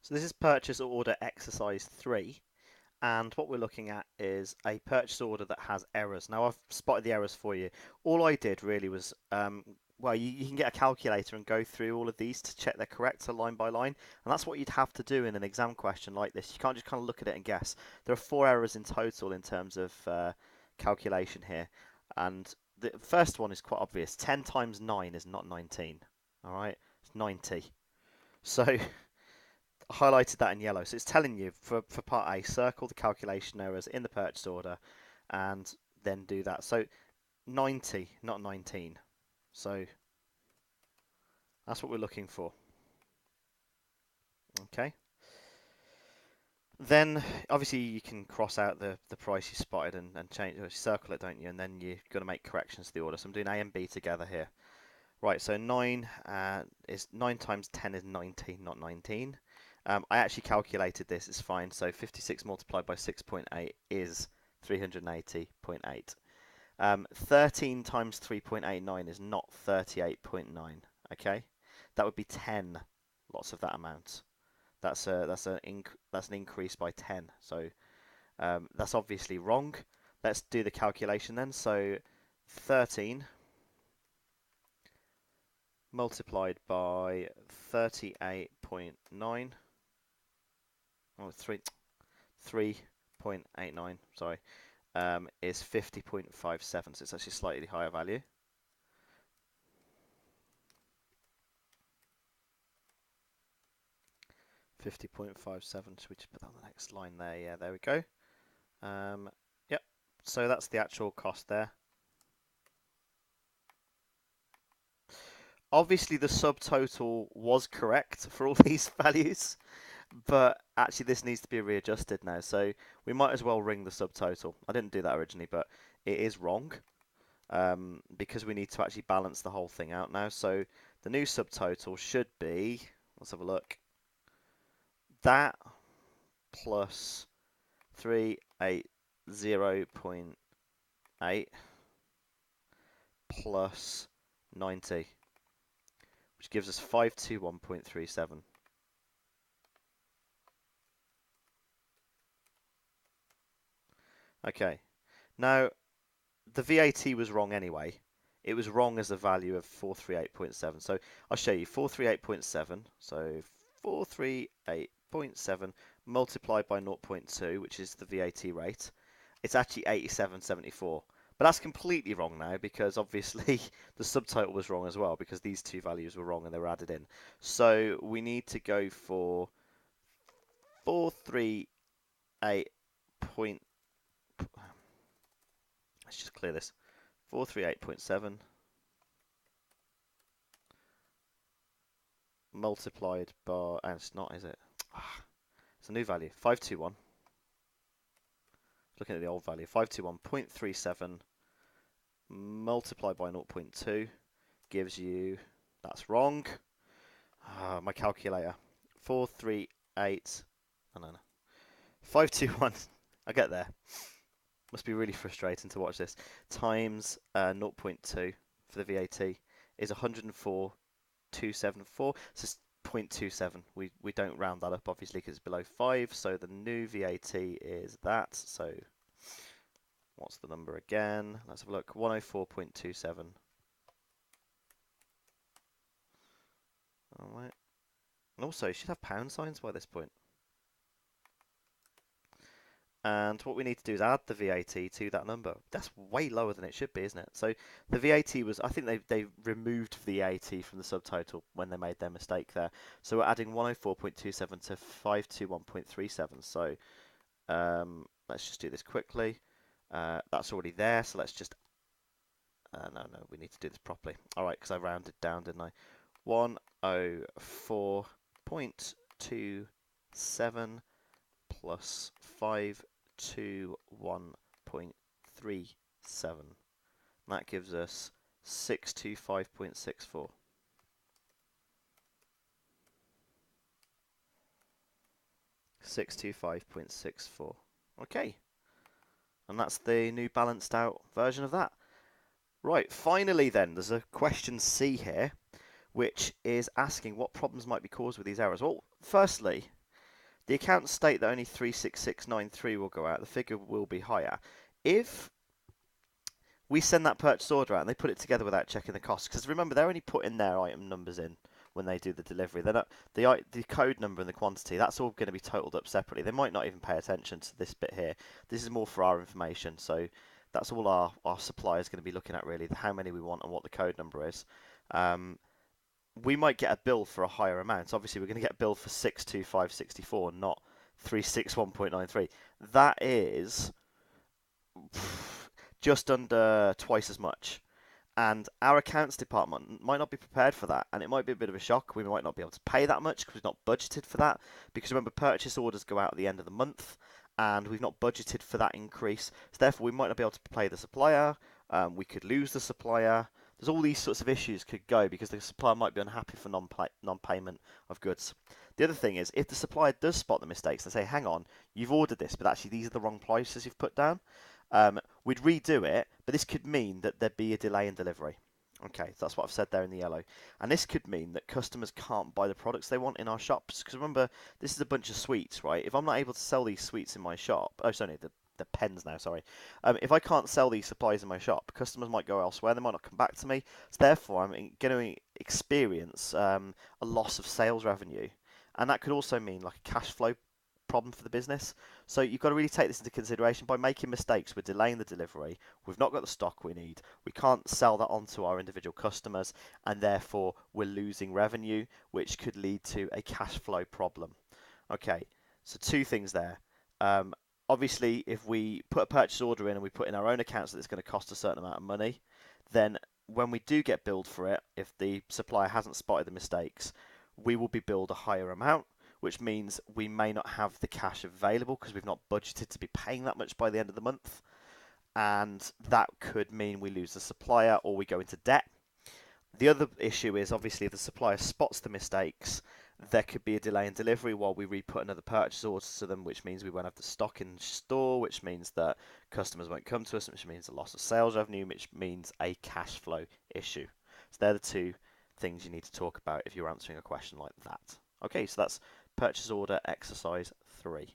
So this is purchase order exercise 3, and what we're looking at is a purchase order that has errors. Now I've spotted the errors for you. All I did really was, well, you can get a calculator and go through all of these to check they're correct, so line by line, and that's what you'd have to do in an exam question like this. You can't just kind of look at it and guess. There are 4 errors in total in terms of calculation here, and the first one is quite obvious. 10 times 9 is not 19. All right, it's 90. So highlighted that in yellow. So it's telling you for part A, circle the calculation errors in the purchase order and then do that. So 90, not 19. So that's what we're looking for. Okay. Then obviously you can cross out the price you spotted and change circle it, don't you? And then you've got to make corrections to the order. So I'm doing A and B together here. Right, so 9 times 10 is 90, not 19. I actually calculated this, it's fine. So 56 multiplied by 6.8 is 380.8. 13 times 3.89 is not 38.9. Okay, that would be 10 lots of that amount. That's an increase by 10. So that's obviously wrong. Let's do the calculation then. So 13 multiplied by 38.9, oh, 3.89, sorry, is 50.57, so it's actually slightly higher value. $50.57, should we just put that on the next line there? Yeah, there we go. Yep, so that's the actual cost there. Obviously the subtotal was correct for all these values, but actually this needs to be readjusted now, so we might as well ring the subtotal. I didn't do that originally, but it is wrong, because we need to actually balance the whole thing out now. So the new subtotal should be, let's have a look, that plus 380.8 plus 90, which gives us 521.37. Okay, now the VAT was wrong anyway. It was wrong as a value of 438.7. So I'll show you 438.7. So 438.7 multiplied by 0.2, which is the VAT rate. It's actually 87.74. But that's completely wrong now because obviously the subtotal was wrong as well because these two values were wrong and they were added in. So we need to go for 438 point. Let's just clear this. 438.7 multiplied by, and it's not, is it? It's a new value, 521. Looking at the old value, 521.37 multiplied by 0.2 gives you, that's wrong. My calculator, 438, oh no, 521, I get there. Must be really frustrating to watch this. Times 0.2 for the VAT is 104,274. So it's 0.27. We don't round that up obviously because it's below 5. So the new VAT is that. So what's the number again? Let's have a look. 104.27. All right. And also, you should have pound signs by this point. And what we need to do is add the VAT to that number. That's way lower than it should be, isn't it? So the VAT was, I think they removed the VAT from the subtotal when they made their mistake there. So we're adding 104.27 to 521.37. So let's just do this quickly. That's already there, so let's just, no, we need to do this properly. All right, because I rounded down, didn't I? 104.27 plus 521.37. That gives us 625.64. $625.64. Okay. And that's the new balanced out version of that. Right, finally then, there's a question C here, which is asking what problems might be caused with these errors. Well, firstly, The accounts state that only 36693 will go out. The figure will be higher. If we send that purchase order out and they put it together without checking the costs, because remember they're only putting their item numbers in when they do the delivery. They're not the code number and the quantity. That's all going to be totaled up separately. They might not even pay attention to this bit here. This is more for our information. So that's all our supplier is going to be looking at really, how many we want and what the code number is. Um, we might get a bill for a higher amount. Obviously, we're going to get a bill for 62564, not 361.93. That is just under twice as much. And our accounts department might not be prepared for that, and it might be a bit of a shock. We might not be able to pay that much because we've not budgeted for that. Because remember, purchase orders go out at the end of the month, and we've not budgeted for that increase. So therefore, we might not be able to pay the supplier. We could lose the supplier. There's all these sorts of issues could go because the supplier might be unhappy for non-payment of goods. The other thing is, if the supplier does spot the mistakes and say, "Hang on, you've ordered this, but actually these are the wrong prices you've put down," we'd redo it, but this could mean that there'd be a delay in delivery. Okay, so that's what I've said there in the yellow. And this could mean that customers can't buy the products they want in our shops. Because remember, this is a bunch of sweets, right? If I'm not able to sell these sweets in my shop, oh, sorry, the pens now, sorry. If I can't sell these supplies in my shop, customers might go elsewhere. They might not come back to me. So therefore, I'm going to experience a loss of sales revenue. And that could also mean like a cash flow problem for the business. So you've got to really take this into consideration. By making mistakes, we're delaying the delivery. We've not got the stock we need. We can't sell that on to our individual customers, and therefore we're losing revenue, which could lead to a cash flow problem. Okay, so two things there. Um, Obviously, if we put a purchase order in and we put in our own accounts that it's going to cost a certain amount of money, then when we do get billed for it, if the supplier hasn't spotted the mistakes, we will be billed a higher amount, which means we may not have the cash available because we've not budgeted to be paying that much by the end of the month. And that could mean we lose the supplier or we go into debt. The other issue is obviously if the supplier spots the mistakes, there could be a delay in delivery while we re-put another purchase order to them, which means we won't have the stock in store, which means that customers won't come to us, which means a loss of sales revenue, which means a cash flow issue. So they're the two things you need to talk about if you're answering a question like that. Okay, so that's purchase order exercise 3.